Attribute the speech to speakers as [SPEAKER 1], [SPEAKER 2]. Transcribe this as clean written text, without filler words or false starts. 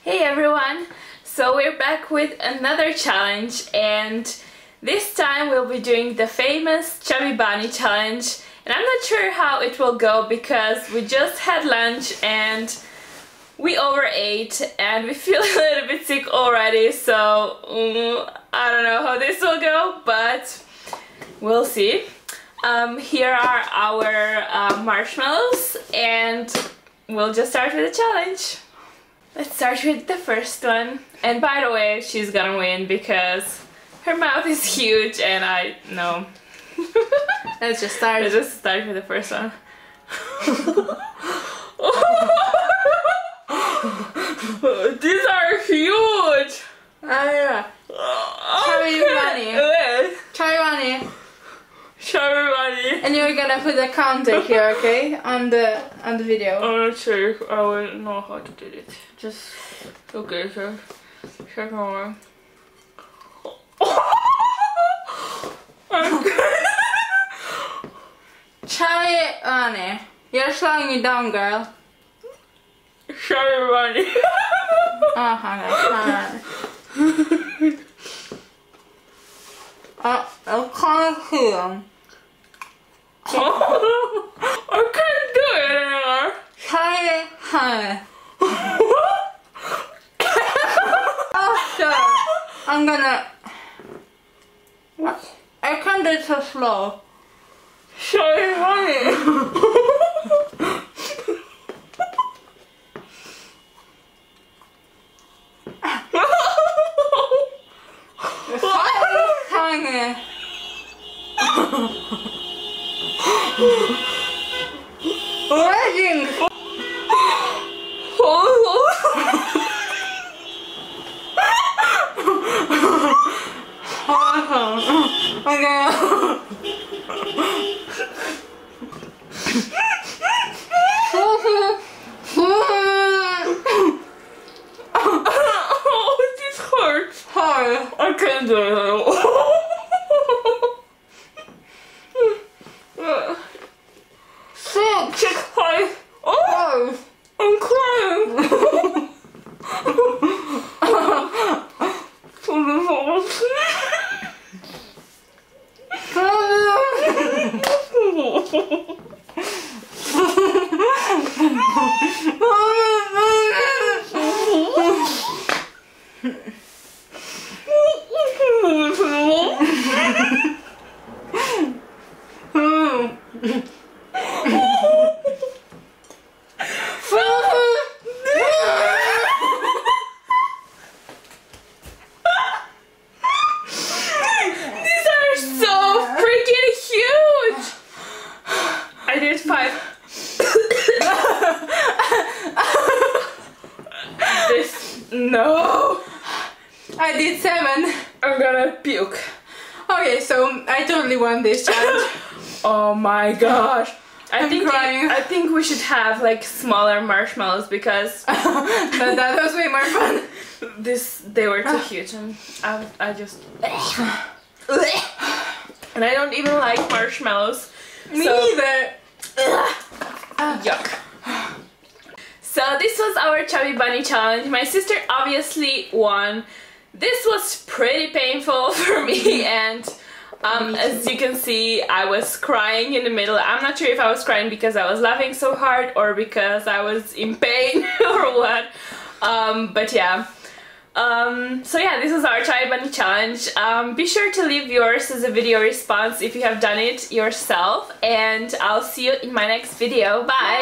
[SPEAKER 1] Hey everyone! So we're back with another challenge, and this time we'll be doing the famous Chubby Bunny challenge, and I'm not sure how it will go because we just had lunch and we overate and we feel a little bit sick already, so I don't know how this will go, but we'll see. Here are our marshmallows, and we'll just start with the challenge. Let's start with the first one. And by the way, she's gonna win because her mouth is huge and I know.
[SPEAKER 2] Let's just start.
[SPEAKER 1] Let's just start with the first one. These are huge!
[SPEAKER 2] Yeah. Chubby Bunny. Chubby Bunny.
[SPEAKER 1] Chubby Bunny.
[SPEAKER 2] And you're gonna put a counter here, okay? On the video.
[SPEAKER 1] I'm not sure if I will know how to do it. Just okay, so second one.
[SPEAKER 2] Chubby Bunny. You're slowing me down, girl.
[SPEAKER 1] Chubby Bunny.
[SPEAKER 2] Oh, hang on. I can't see him.
[SPEAKER 1] I can't do it anymore.
[SPEAKER 2] Chubby Bunny. Oh, sure. I'm gonna... What? I can't do it so slow.
[SPEAKER 1] Chubby Bunny.
[SPEAKER 2] Raging!
[SPEAKER 1] This hurts.
[SPEAKER 2] Hi.
[SPEAKER 1] I can't do it anymore.
[SPEAKER 2] Six.
[SPEAKER 1] Hi. Oh, I'm crying. I did 5. No.
[SPEAKER 2] I did 7.
[SPEAKER 1] I'm gonna puke.
[SPEAKER 2] Okay, so I totally won this challenge.
[SPEAKER 1] Oh my gosh.
[SPEAKER 2] I'm crying.
[SPEAKER 1] I think we should have like smaller marshmallows because
[SPEAKER 2] that was way more fun.
[SPEAKER 1] They were too huge, and I just and I don't even like marshmallows.
[SPEAKER 2] Me neither.
[SPEAKER 1] Yuck. So this was our Chubby Bunny challenge. My sister obviously won. This was pretty painful for me, and as you can see, I was crying in the middle. I'm not sure if I was crying because I was laughing so hard or because I was in pain or what. But yeah. So yeah, this is our Chubby Bunny challenge. Be sure to leave yours as a video response if you have done it yourself, and I'll see you in my next video. Bye!